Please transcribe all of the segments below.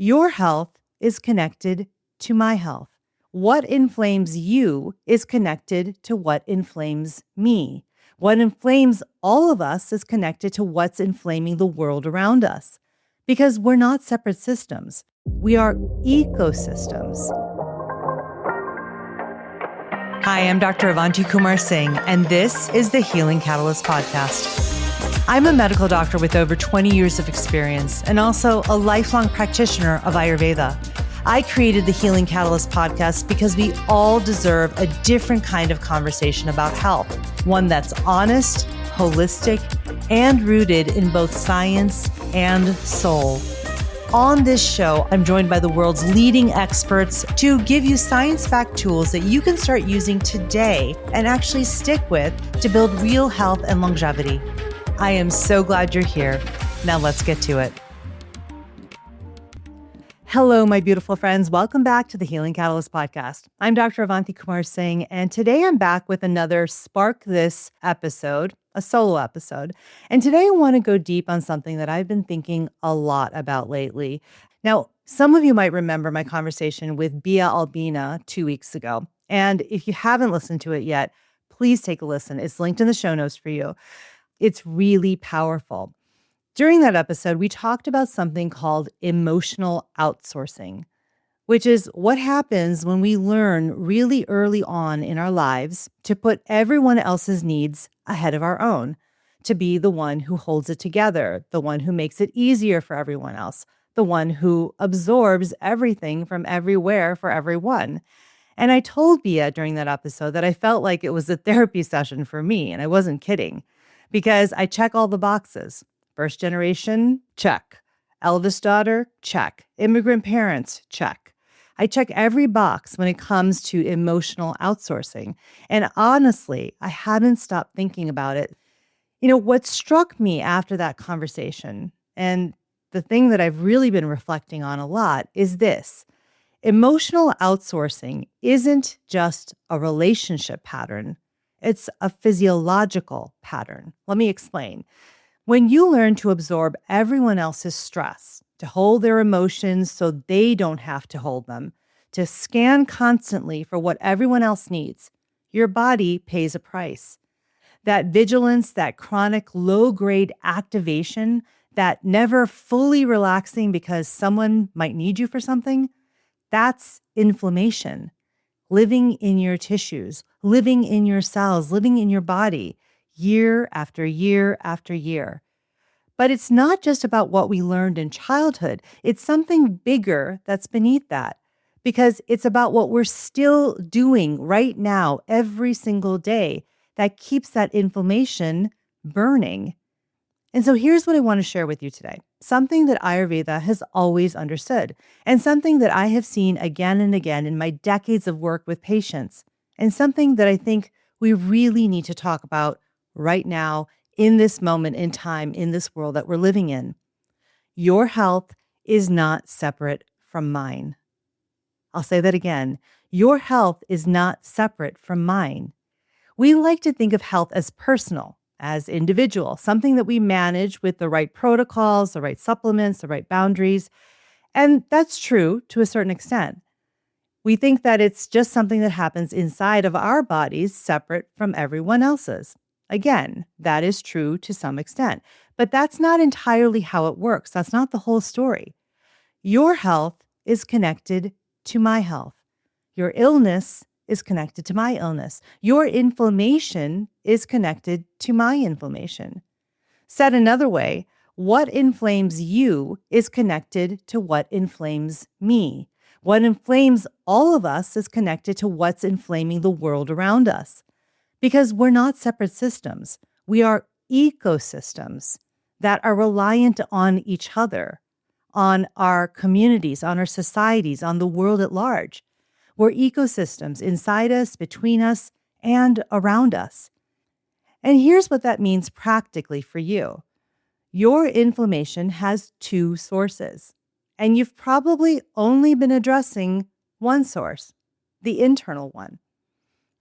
Your health is connected to my health. What inflames you is connected to what inflames me. What inflames all of us is connected to what's inflaming the world around us. Because we're not separate systems. We are ecosystems. Hi, I'm Dr. Avanti Singh, and this is the Healing Catalyst podcast. I'm a medical doctor with over 20 years of experience and also a lifelong practitioner of Ayurveda. I created the Healing Catalyst podcast because we all deserve a different kind of conversation about health, one that's honest, holistic, and rooted in both science and soul. On this show, I'm joined by the world's leading experts to give you science-backed tools that you can start using today and actually stick with to build real health and longevity. I am so glad you're here. Now let's get to it. Hello, my beautiful friends. Welcome back to the Healing Catalyst podcast. I'm Dr. Avanti Singh, and today I'm back with another Spark This episode, a solo episode. And today I want to go deep on something that I've been thinking a lot about lately. Now, some of you might remember my conversation with Béa Albina 2 weeks ago. And if you haven't listened to it yet, please take a listen. It's linked in the show notes for you. It's really powerful. During that episode, we talked about something called emotional outsourcing, which is what happens when we learn really early on in our lives to put everyone else's needs ahead of our own, to be the one who holds it together, the one who makes it easier for everyone else, the one who absorbs everything from everywhere for everyone. And I told Béa during that episode that I felt like it was a therapy session for me, and I wasn't kidding, because I check all the boxes. First generation, check. Eldest daughter, check. Immigrant parents, check. I check every box when it comes to emotional outsourcing. And honestly, I haven't stopped thinking about it. You know, what struck me after that conversation, and the thing that I've really been reflecting on a lot, is this. Emotional outsourcing isn't just a relationship pattern. It's a physiological pattern. Let me explain. When you learn to absorb everyone else's stress, to hold their emotions so they don't have to hold them, to scan constantly for what everyone else needs, your body pays a price. That vigilance, that chronic low-grade activation, that never fully relaxing because someone might need you for something, that's inflammation. Living in your tissues, living in your cells, living in your body, year after year after year. But it's not just about what we learned in childhood. It's something bigger that's beneath that, because it's about what we're still doing right now, every single day, that keeps that inflammation burning. And so here's what I want to share with you today. Something that Ayurveda has always understood, and something that I have seen again and again in my decades of work with patients, and something that I think we really need to talk about right now, in this moment in time, in this world that we're living in. Your health is not separate from mine. I'll say that again. Your health is not separate from mine. We like to think of health as personal, as individual, something that we manage with the right protocols, the right supplements, the right boundaries. And that's true to a certain extent. We think that it's just something that happens inside of our bodies, separate from everyone else's. Again, that is true to some extent, but that's not entirely how it works. That's not the whole story. Your health is connected to my health. Your illness is connected to my illness. Your inflammation is connected to my inflammation. Said another way, what inflames you is connected to what inflames me. What inflames all of us is connected to what's inflaming the world around us. Because we're not separate systems. We are ecosystems that are reliant on each other, on our communities, on our societies, on the world at large. We're ecosystems inside us, between us, and around us. And here's what that means practically for you. Your inflammation has two sources, and you've probably only been addressing one source, the internal one.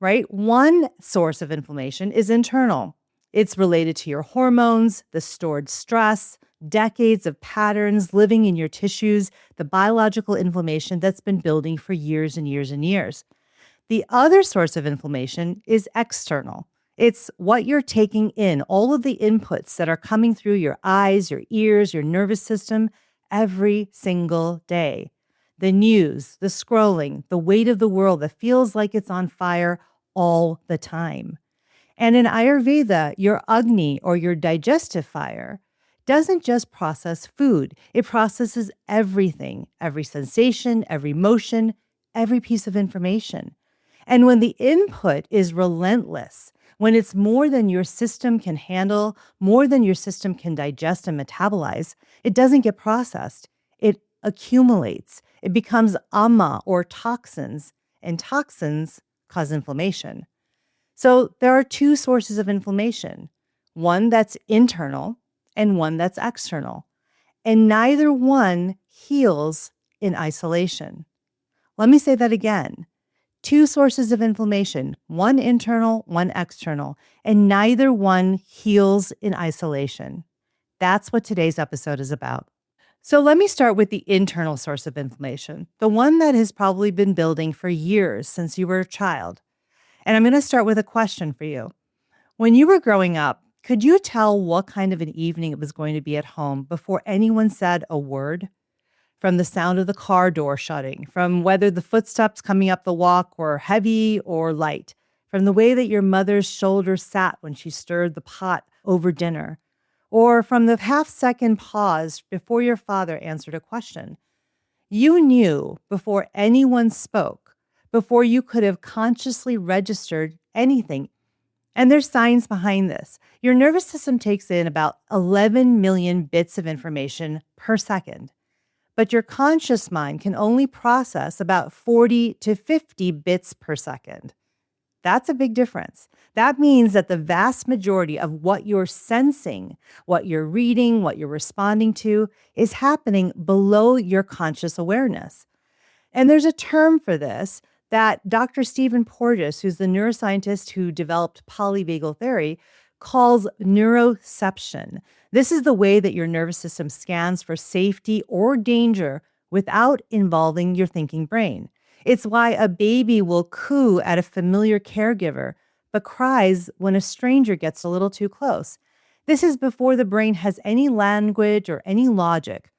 Right? One source of inflammation is internal. It's related to your hormones, the stored stress, decades of patterns living in your tissues, the biological inflammation that's been building for years and years and years. The other source of inflammation is external. It's what you're taking in, all of the inputs that are coming through your eyes, your ears, your nervous system every single day. The news, the scrolling, the weight of the world that feels like it's on fire all the time. And in Ayurveda, your Agni or your digestive fire doesn't just process food, it processes everything, every sensation, every motion, every piece of information. And when the input is relentless, when it's more than your system can handle, more than your system can digest and metabolize, it doesn't get processed. It accumulates. It becomes ama or toxins, and toxins cause inflammation. So there are two sources of inflammation, one that's internal and one that's external. And neither one heals in isolation. Let me say that again. Two sources of inflammation, one internal, one external, and neither one heals in isolation. That's what today's episode is about. So let me start with the internal source of inflammation, the one that has probably been building for years since you were a child. And I'm going to start with a question for you. When you were growing up, could you tell what kind of an evening it was going to be at home before anyone said a word? From the sound of the car door shutting, from whether the footsteps coming up the walk were heavy or light, from the way that your mother's shoulders sat when she stirred the pot over dinner, or from the half-second pause before your father answered a question. You knew before anyone spoke, before you could have consciously registered anything. And there's science behind this. Your nervous system takes in about 11 million bits of information per second. But your conscious mind can only process about 40 to 50 bits per second. That's a big difference. That means that the vast majority of what you're sensing, what you're reading, what you're responding to is happening below your conscious awareness. And there's a term for this that Dr. Stephen Porges, who's the neuroscientist who developed polyvagal theory, calls neuroception. This is the way that your nervous system scans for safety or danger without involving your thinking brain. It's why a baby will coo at a familiar caregiver, but cries when a stranger gets a little too close. This is before the brain has any language or any logic,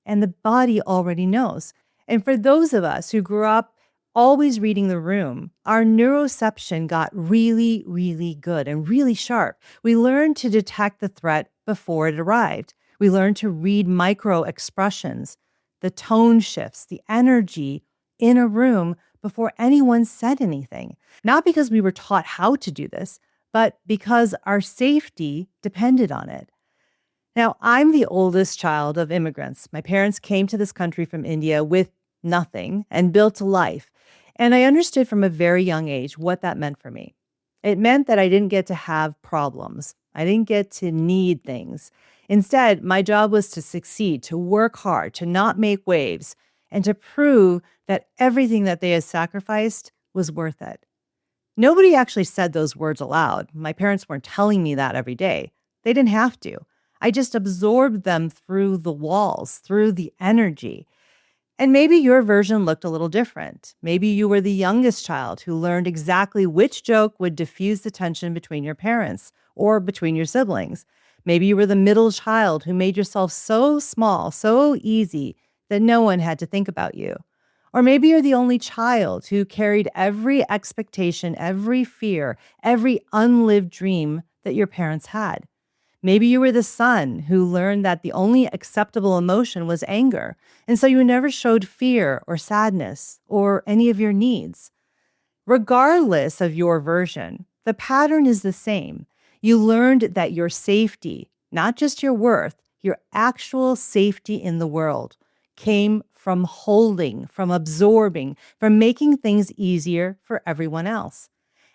and the body already knows. And for those of us who grew up always reading the room, our neuroception got really, really good and really sharp. We learned to detect the threat before it arrived. We learned to read micro expressions, the tone shifts, the energy in a room before anyone said anything. Not because we were taught how to do this, but because our safety depended on it. Now, I'm the oldest child of immigrants. My parents came to this country from India with nothing and built a life. And I understood from a very young age what that meant for me. It meant that I didn't get to have problems. I didn't get to need things. Instead, my job was to succeed, to work hard, to not make waves, and to prove that everything that they had sacrificed was worth it. Nobody actually said those words aloud. My parents weren't telling me that every day. They didn't have to. I just absorbed them through the walls, through the energy. And maybe your version looked a little different. Maybe you were the youngest child who learned exactly which joke would diffuse the tension between your parents or between your siblings. Maybe you were the middle child who made yourself so small, so easy that no one had to think about you. Or maybe you're the only child who carried every expectation, every fear, every unlived dream that your parents had. Maybe you were the son who learned that the only acceptable emotion was anger, and so you never showed fear or sadness or any of your needs. Regardless of your version, the pattern is the same. You learned that your safety, not just your worth, your actual safety in the world, came from holding, from absorbing, from making things easier for everyone else.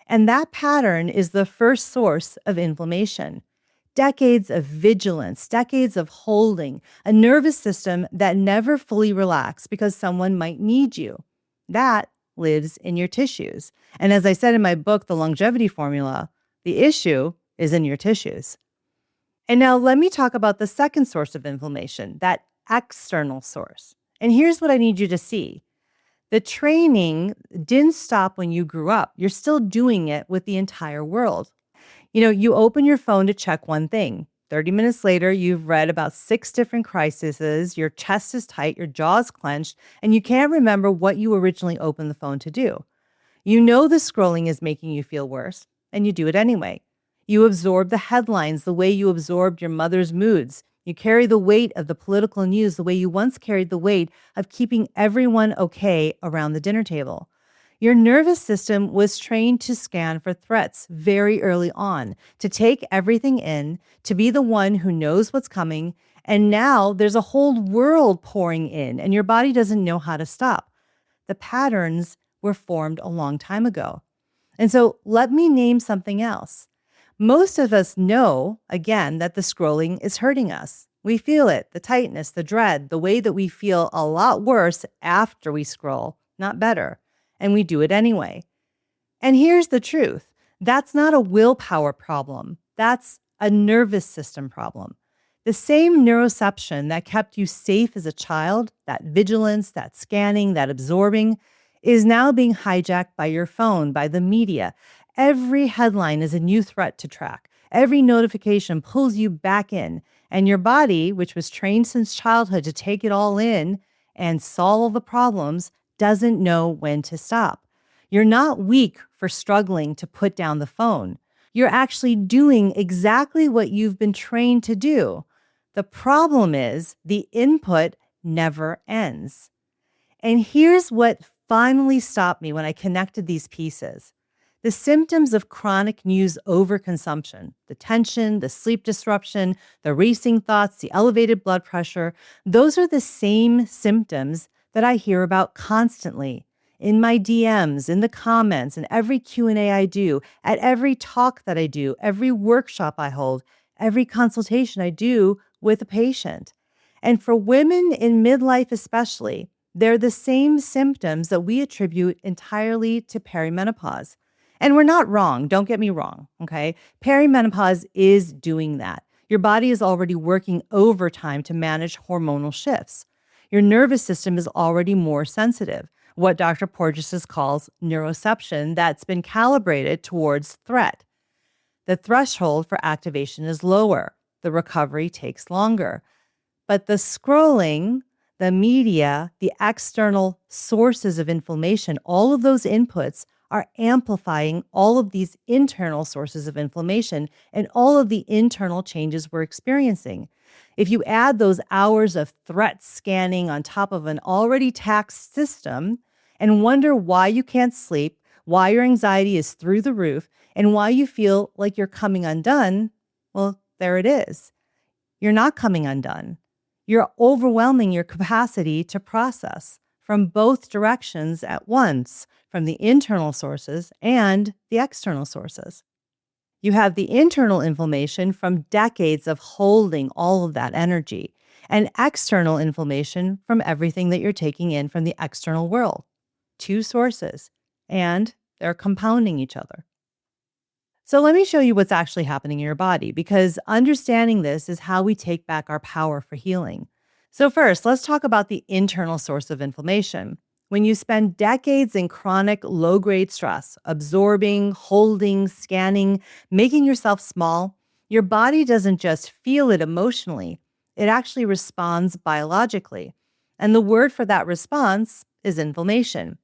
And that pattern is the first source of inflammation. Decades of vigilance, decades of holding, a nervous system that never fully relaxed because someone might need you. That lives in your tissues. And as I said in my book, The Longevity Formula, the issue is in your tissues. And now let me talk about the second source of inflammation, that external source. And here's what I need you to see. The training didn't stop when you grew up. You're still doing it with the entire world. You open your phone to check one thing. 30 minutes later, you've read about 6 different crises, your chest is tight, your jaw's clenched, and you can't remember what you originally opened the phone to do. You know the scrolling is making you feel worse, and you do it anyway. You absorb the headlines the way you absorbed your mother's moods. You carry the weight of the political news the way you once carried the weight of keeping everyone okay around the dinner table. Your nervous system was trained to scan for threats very early on, to take everything in, to be the one who knows what's coming. And now there's a whole world pouring in, and your body doesn't know how to stop. The patterns were formed a long time ago. And so let me name something else. Most of us know, again, that the scrolling is hurting us. We feel it, the tightness, the dread, the way that we feel a lot worse after we scroll, not better. And we do it anyway. And here's the truth. That's not a willpower problem. That's a nervous system problem. The same neuroception that kept you safe as a child, that vigilance, that scanning, that absorbing, is now being hijacked by your phone, by the media. Every headline is a new threat to track. Every notification pulls you back in. And your body, which was trained since childhood to take it all in and solve the problems, doesn't know when to stop. You're not weak for struggling to put down the phone. You're actually doing exactly what you've been trained to do. The problem is the input never ends. And here's what finally stopped me when I connected these pieces. The symptoms of chronic news overconsumption, the tension, the sleep disruption, the racing thoughts, the elevated blood pressure, those are the same symptoms that I hear about constantly in my DMs, in the comments, in every Q&A I do, at every talk that I do, every workshop I hold, every consultation I do with a patient. And for women in midlife especially, they're the same symptoms that we attribute entirely to perimenopause. And we're not wrong. Don't get me wrong. Okay. Perimenopause is doing that. Your body is already working overtime to manage hormonal shifts. Your nervous system is already more sensitive, what Dr. Porges calls neuroception, that's been calibrated towards threat. The threshold for activation is lower. The recovery takes longer. But the scrolling, the media, the external sources of inflammation, all of those inputs are amplifying all of these internal sources of inflammation and all of the internal changes we're experiencing. If you add those hours of threat scanning on top of an already taxed system and wonder why you can't sleep, why your anxiety is through the roof, and why you feel like you're coming undone, well, there it is. You're not coming undone. You're overwhelming your capacity to process from both directions at once, from the internal sources and the external sources. You have the internal inflammation from decades of holding all of that energy, and external inflammation from everything that you're taking in from the external world. Two sources, and they're compounding each other. So let me show you what's actually happening in your body, because understanding this is how we take back our power for healing. So first, let's talk about the internal source of inflammation. When you spend decades in chronic low-grade stress, absorbing, holding, scanning, making yourself small, your body doesn't just feel it emotionally, it actually responds biologically. And the word for that response is inflammation.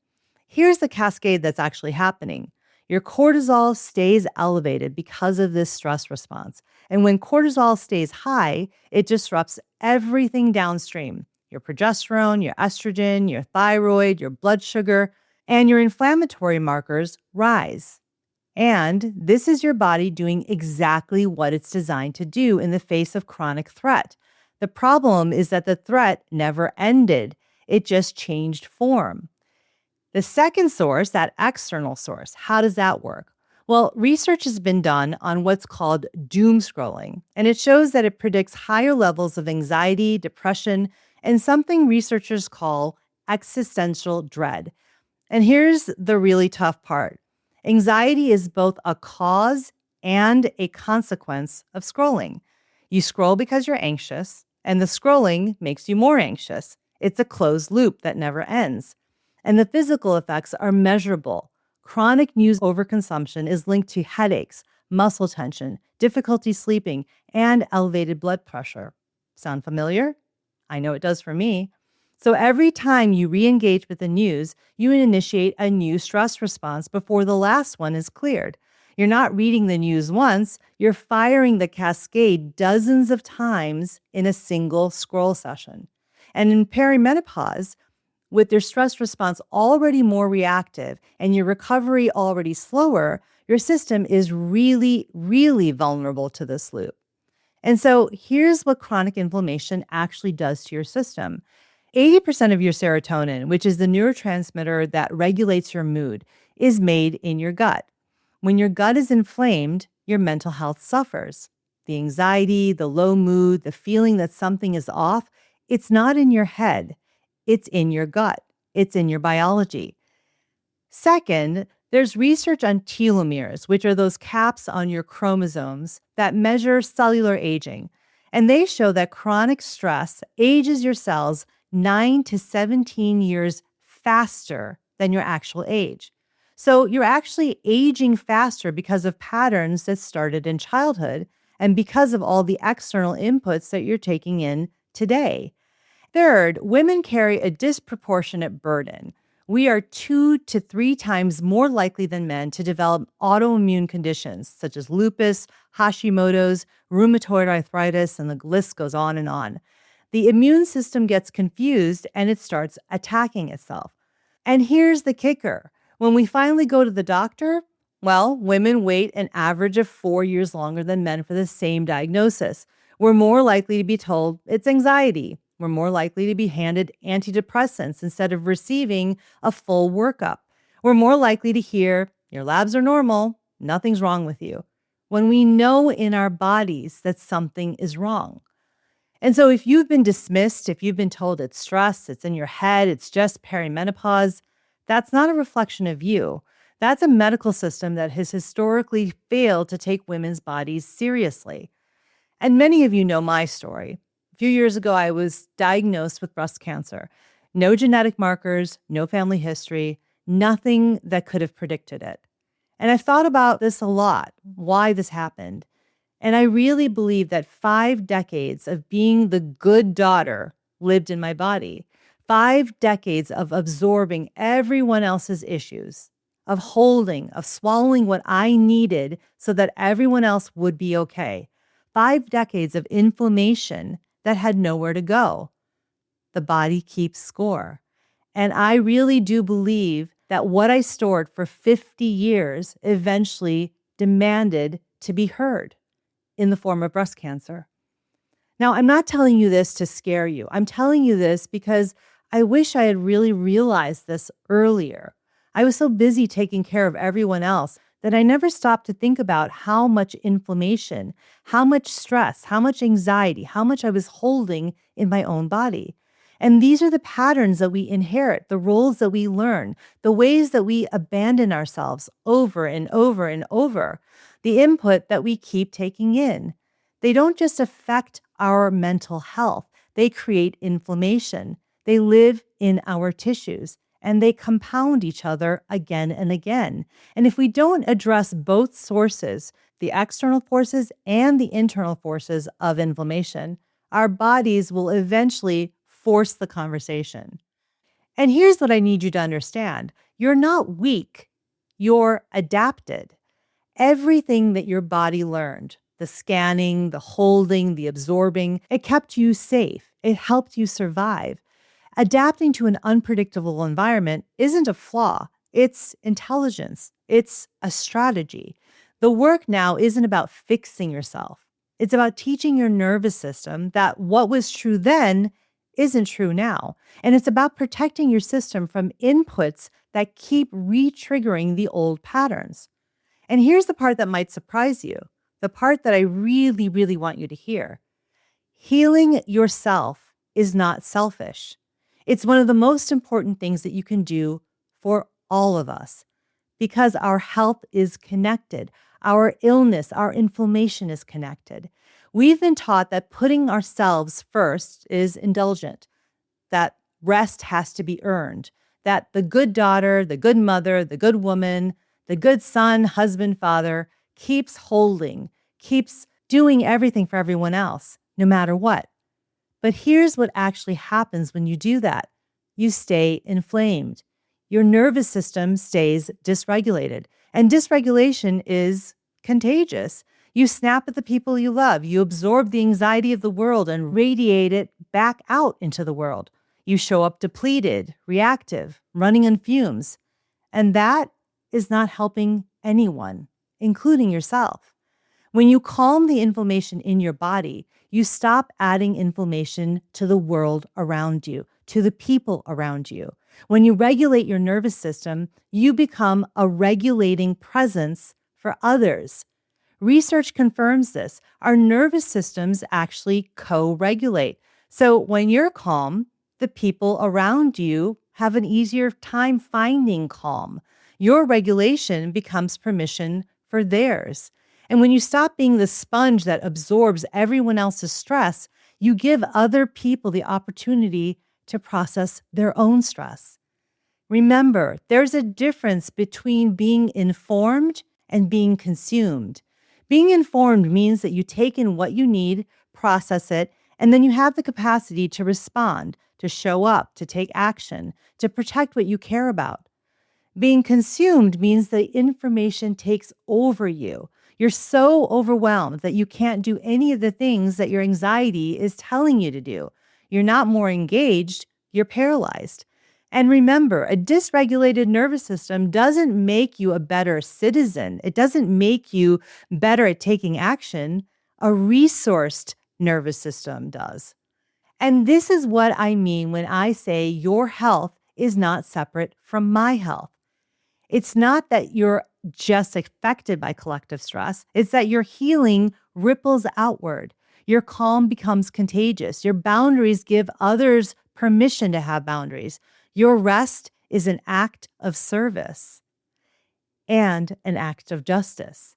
Here's the cascade that's actually happening. Your cortisol stays elevated because of this stress response. And when cortisol stays high, it disrupts everything downstream: your progesterone, your estrogen, your thyroid, your blood sugar, and your inflammatory markers rise. And this is your body doing exactly what it's designed to do in the face of chronic threat. The problem is that the threat never ended. It just changed form. The second source, that external source, how does that work? Well, research has been done on what's called doomscrolling, and it shows that it predicts higher levels of anxiety, depression, and something researchers call existential dread. And here's the really tough part. Anxiety is both a cause and a consequence of scrolling. You scroll because you're anxious, and the scrolling makes you more anxious. It's a closed loop that never ends. And the physical effects are measurable. Chronic news overconsumption is linked to headaches, muscle tension, difficulty sleeping, and elevated blood pressure. Sound familiar? I know it does for me. So every time you re engage with the news, you initiate a new stress response before the last one is cleared. You're not reading the news once, you're firing the cascade dozens of times in a single scroll session. And in perimenopause, with your stress response already more reactive and your recovery already slower, your system is really, really vulnerable to this loop. And so here's what chronic inflammation actually does to your system. 80% of your serotonin, which is the neurotransmitter that regulates your mood, is made in your gut. When your gut is inflamed, your mental health suffers. The anxiety, the low mood, the feeling that something is off, it's not in your head. It's in your gut. It's in your biology. Second, there's research on telomeres, which are those caps on your chromosomes that measure cellular aging. And they show that chronic stress ages your cells 9 to 17 years faster than your actual age. So you're actually aging faster because of patterns that started in childhood and because of all the external inputs that you're taking in today. Third, women carry a disproportionate burden. We are 2 to 3 times more likely than men to develop autoimmune conditions such as lupus, Hashimoto's, rheumatoid arthritis, and the list goes on and on. The immune system gets confused and it starts attacking itself. And here's the kicker. When we finally go to the doctor, well, women wait an average of 4 years longer than men for the same diagnosis. We're more likely to be told it's anxiety. We're more likely to be handed antidepressants instead of receiving a full workup. We're more likely to hear, your labs are normal, nothing's wrong with you, when we know in our bodies that something is wrong. And so if you've been dismissed, if you've been told it's stress, it's in your head, it's just perimenopause, that's not a reflection of you. That's a medical system that has historically failed to take women's bodies seriously. And many of you know my story. A few years ago, I was diagnosed with breast cancer. No genetic markers, no family history, nothing that could have predicted it. And I've thought about this a lot, why this happened. And I really believe that 5 decades of being the good daughter lived in my body. 5 decades of absorbing everyone else's issues, of holding, of swallowing what I needed so that everyone else would be okay. 5 decades of inflammation that had nowhere to go. The body keeps score. And I really do believe that what I stored for 50 years eventually demanded to be heard in the form of breast cancer. Now, I'm not telling you this to scare you. I'm telling you this because I wish I had really realized this earlier. I was so busy taking care of everyone else that I never stopped to think about how much inflammation, how much stress, how much anxiety, how much I was holding in my own body. And these are the patterns that we inherit, the roles that we learn, the ways that we abandon ourselves over and over and over, the input that we keep taking in. They don't just affect our mental health, they create inflammation. They live in our tissues and they compound each other again and again. And if we don't address both sources, the external forces and the internal forces of inflammation, our bodies will eventually force the conversation. And here's what I need you to understand. You're not weak. You're adapted. Everything that your body learned, the scanning, the holding, the absorbing, it kept you safe. It helped you survive. Adapting to an unpredictable environment isn't a flaw. It's intelligence. It's a strategy. The work now isn't about fixing yourself. It's about teaching your nervous system that what was true then isn't true now. And it's about protecting your system from inputs that keep re-triggering the old patterns. And here's the part that might surprise you, the part that I really, really want you to hear. Healing yourself is not selfish. It's one of the most important things that you can do for all of us because our health is connected. Our illness, our inflammation is connected. We've been taught that putting ourselves first is indulgent, that rest has to be earned, that the good daughter, the good mother, the good woman, the good son, husband, father keeps holding, keeps doing everything for everyone else, no matter what. But here's what actually happens when you do that. You stay inflamed. Your nervous system stays dysregulated. And dysregulation is contagious. You snap at the people you love. You absorb the anxiety of the world and radiate it back out into the world. You show up depleted, reactive, running on fumes. And that is not helping anyone, including yourself. When you calm the inflammation in your body, you stop adding inflammation to the world around you, to the people around you. When you regulate your nervous system, you become a regulating presence for others. Research confirms this. Our nervous systems actually co-regulate. So when you're calm, the people around you have an easier time finding calm. Your regulation becomes permission for theirs. And when you stop being the sponge that absorbs everyone else's stress, you give other people the opportunity to process their own stress. Remember, there's a difference between being informed and being consumed. Being informed means that you take in what you need, process it, and then you have the capacity to respond, to show up, to take action, to protect what you care about. Being consumed means the information takes over you. You're so overwhelmed that you can't do any of the things that your anxiety is telling you to do. You're not more engaged, you're paralyzed. And remember, a dysregulated nervous system doesn't make you a better citizen. It doesn't make you better at taking action. A resourced nervous system does. And this is what I mean when I say your health is not separate from my health. It's not that you're just affected by collective stress. It's that your healing ripples outward. Your calm becomes contagious. Your boundaries give others permission to have boundaries. Your rest is an act of service and an act of justice.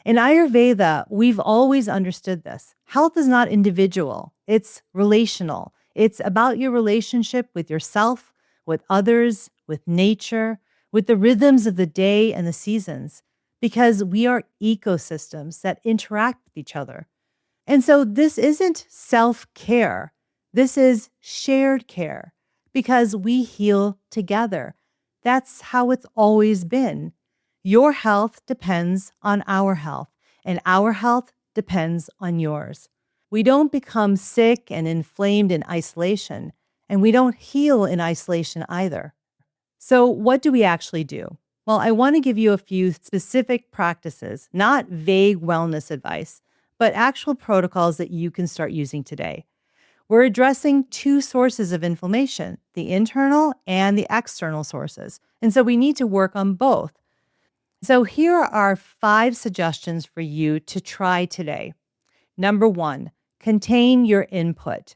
In Ayurveda, we've always understood this. Health is not individual. It's relational. It's about your relationship with yourself, with others, with nature, with the rhythms of the day and the seasons, because we are ecosystems that interact with each other. And so this isn't self-care. This is shared care because we heal together. That's how it's always been. Your health depends on our health, and our health depends on yours. We don't become sick and inflamed in isolation, and we don't heal in isolation either. So what do we actually do? Well, I want to give you a few specific practices, not vague wellness advice, but actual protocols that you can start using today. We're addressing two sources of inflammation, the internal and the external sources. And so we need to work on both. So here are 5 suggestions for you to try today. Number 1, contain your input.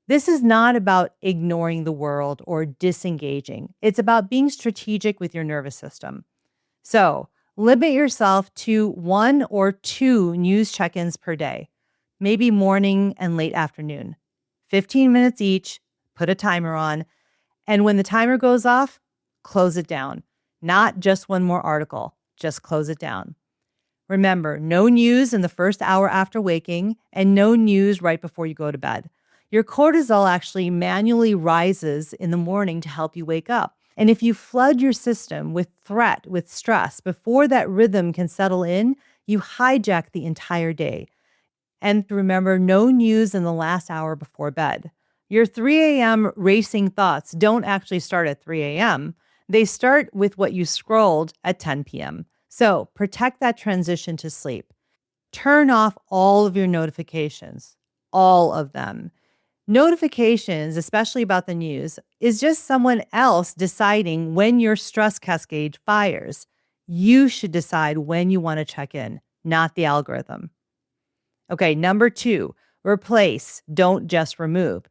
This is not about ignoring the world or disengaging. It's about being strategic with your nervous system. So limit yourself to 1 or 2 news check-ins per day, maybe morning and late afternoon. 15 minutes each, put a timer on, and when the timer goes off, close it down. Not just one more article, just close it down. Remember, no news in the first hour after waking and no news right before you go to bed. Your cortisol actually manually rises in the morning to help you wake up. And if you flood your system with threat, with stress, before that rhythm can settle in, you hijack the entire day. And remember, no news in the last hour before bed. Your 3 a.m. racing thoughts don't actually start at 3 a.m. They start with what you scrolled at 10 p.m. So protect that transition to sleep. Turn off all of your notifications, all of them. Notifications, especially about the news, is just someone else deciding when your stress cascade fires. You should decide when you want to check in, not the algorithm. Okay, number 2, replace, don't just remove.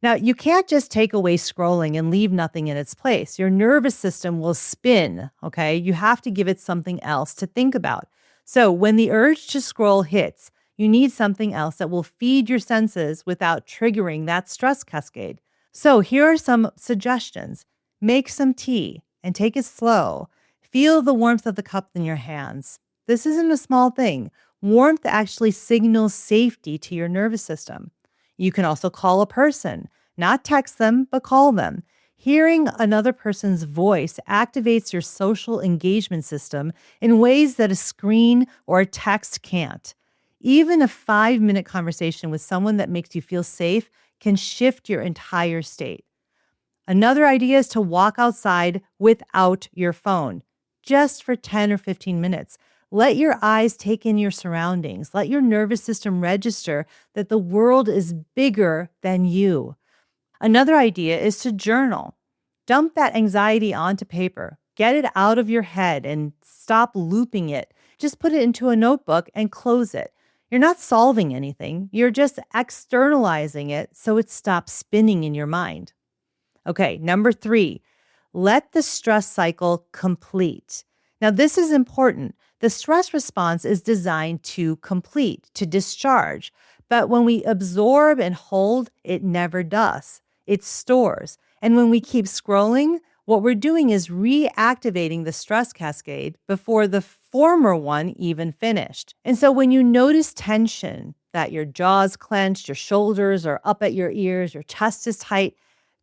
Now, you can't just take away scrolling and leave nothing in its place. Your nervous system will spin, okay? You have to give it something else to think about. So when the urge to scroll hits, You need something else that will feed your senses without triggering that stress cascade. So here are some suggestions. Make some tea and take it slow. Feel the warmth of the cup in your hands. This isn't a small thing. Warmth actually signals safety to your nervous system. You can also call a person, not text them, but call them. Hearing another person's voice activates your social engagement system in ways that a screen or a text can't. Even a 5-minute conversation with someone that makes you feel safe can shift your entire state. Another idea is to walk outside without your phone, just for 10 or 15 minutes. Let your eyes take in your surroundings. Let your nervous system register that the world is bigger than you. Another idea is to journal. Dump that anxiety onto paper. Get it out of your head and stop looping it. Just put it into a notebook and close it. You're not solving anything. You're just externalizing it so it stops spinning in your mind. Okay, number 3, let the stress cycle complete. Now, this is important. The stress response is designed to complete, to discharge. But when we absorb and hold, it never does. It stores. And when we keep scrolling, what we're doing is reactivating the stress cascade before the former one even finished. And so when you notice tension, that your jaw's clenched, your shoulders are up at your ears, your chest is tight,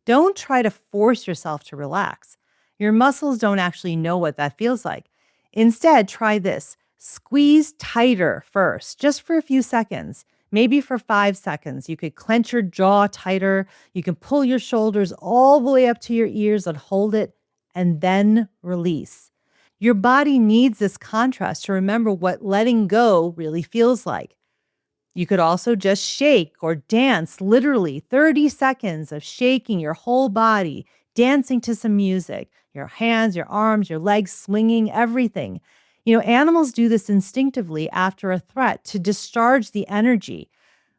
don't try to force yourself to relax. Your muscles don't actually know what that feels like. Instead, try this. Squeeze tighter first, just for a few seconds. Maybe for 5 seconds. You could clench your jaw tighter. You can pull your shoulders all the way up to your ears and hold it, and then release. Your body needs this contrast to remember what letting go really feels like. You could also just shake or dance, literally 30 seconds of shaking your whole body, dancing to some music, your hands, your arms, your legs swinging, everything. Animals do this instinctively after a threat to discharge the energy.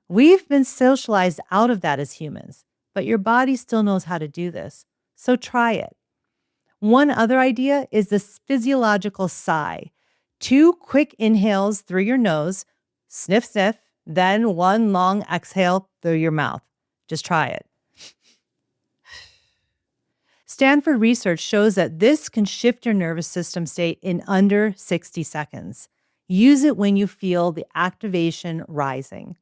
We've been socialized out of that as humans, but your body still knows how to do this. So try it. One other idea is this physiological sigh. 2 quick inhales through your nose, sniff, sniff, then 1 long exhale through your mouth. Just try it. Stanford research shows that this can shift your nervous system state in under 60 seconds. Use it when you feel the activation rising.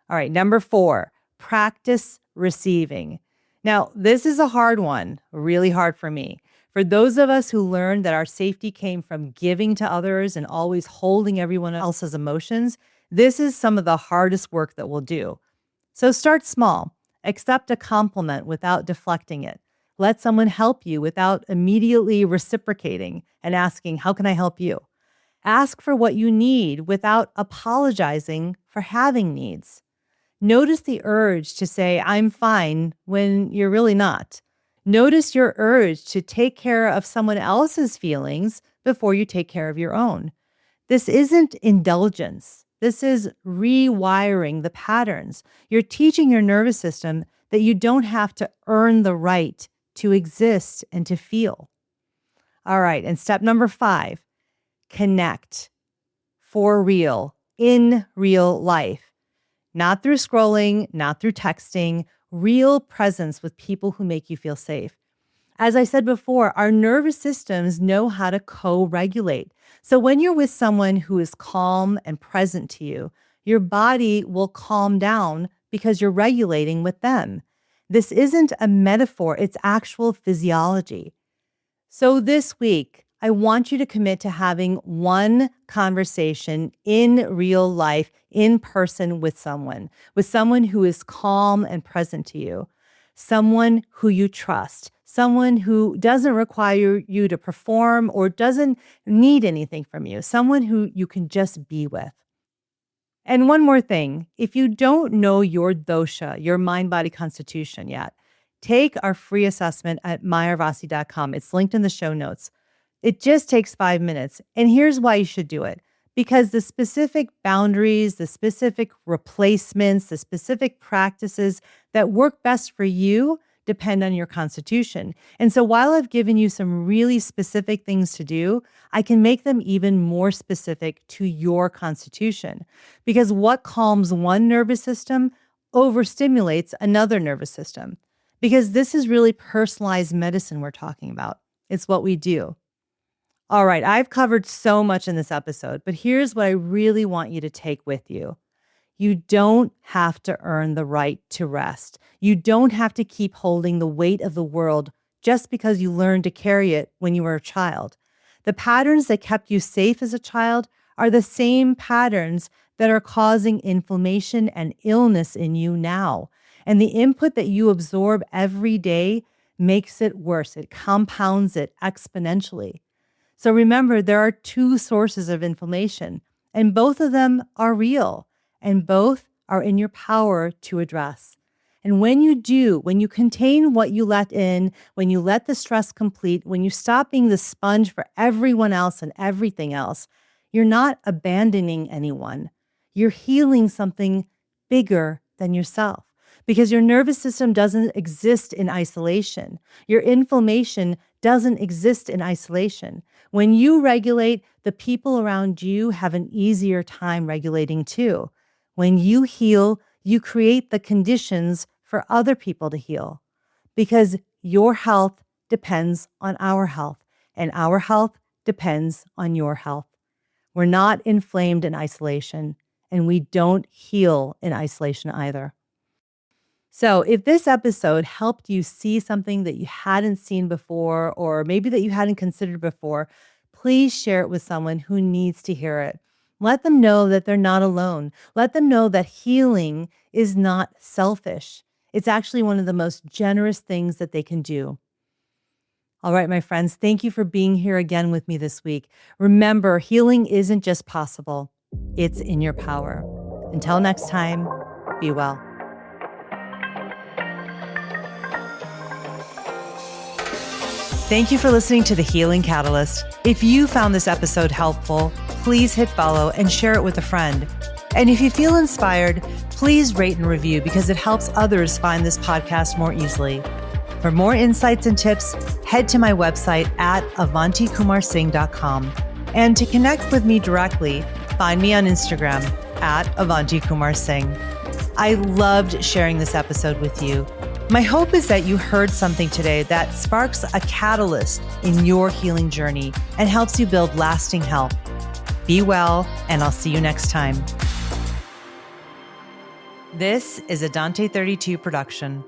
All right, number 4, practice receiving. Now, this is a hard one, really hard for me. For those of us who learned that our safety came from giving to others and always holding everyone else's emotions, this is some of the hardest work that we'll do. So start small. Accept a compliment without deflecting it. Let someone help you without immediately reciprocating and asking, how can I help you? Ask for what you need without apologizing for having needs. Notice the urge to say, I'm fine, when you're really not. Notice your urge to take care of someone else's feelings before you take care of your own. This isn't indulgence. This is rewiring the patterns. You're teaching your nervous system that you don't have to earn the right to exist and to feel. All right, and step number 5, connect for real, in real life. Not through scrolling, not through texting, real presence with people who make you feel safe. As I said before, our nervous systems know how to co-regulate. So when you're with someone who is calm and present to you, your body will calm down because you're regulating with them. This isn't a metaphor, it's actual physiology. So this week, I want you to commit to having one conversation in real life, in person with someone who is calm and present to you, someone who you trust, someone who doesn't require you to perform or doesn't need anything from you, someone who you can just be with. And one more thing, if you don't know your dosha, your mind-body constitution yet, take our free assessment at myarvasi.com. It's linked in the show notes. It just takes 5 minutes. And here's why you should do it. Because the specific boundaries, the specific replacements, the specific practices that work best for you depend on your constitution. And so while I've given you some really specific things to do, I can make them even more specific to your constitution. Because what calms one nervous system overstimulates another nervous system. Because this is really personalized medicine we're talking about. It's what we do. All right, I've covered so much in this episode, but here's what I really want you to take with you. You don't have to earn the right to rest. You don't have to keep holding the weight of the world just because you learned to carry it when you were a child. The patterns that kept you safe as a child are the same patterns that are causing inflammation and illness in you now. And the input that you absorb every day makes it worse. It compounds it exponentially. So remember, there are two sources of inflammation, and both of them are real. And both are in your power to address. And when you do, when you contain what you let in, when you let the stress complete, when you stop being the sponge for everyone else and everything else, you're not abandoning anyone. You're healing something bigger than yourself because your nervous system doesn't exist in isolation. Your inflammation doesn't exist in isolation. When you regulate, the people around you have an easier time regulating too. When you heal, you create the conditions for other people to heal because your health depends on our health and our health depends on your health. We're not inflamed in isolation and we don't heal in isolation either. So if this episode helped you see something that you hadn't seen before or maybe that you hadn't considered before, please share it with someone who needs to hear it. Let them know that they're not alone. Let them know that healing is not selfish. It's actually one of the most generous things that they can do. All right, my friends, thank you for being here again with me this week. Remember, healing isn't just possible, it's in your power. Until next time, be well. Thank you for listening to The Healing Catalyst. If you found this episode helpful, please hit follow and share it with a friend. And if you feel inspired, please rate and review because it helps others find this podcast more easily. For more insights and tips, head to my website at avantikumarsingh.com. And to connect with me directly, find me on Instagram at avantikumarsingh. I loved sharing this episode with you. My hope is that you heard something today that sparks a catalyst in your healing journey and helps you build lasting health. Be well, and I'll see you next time. This is a Dante 32 production.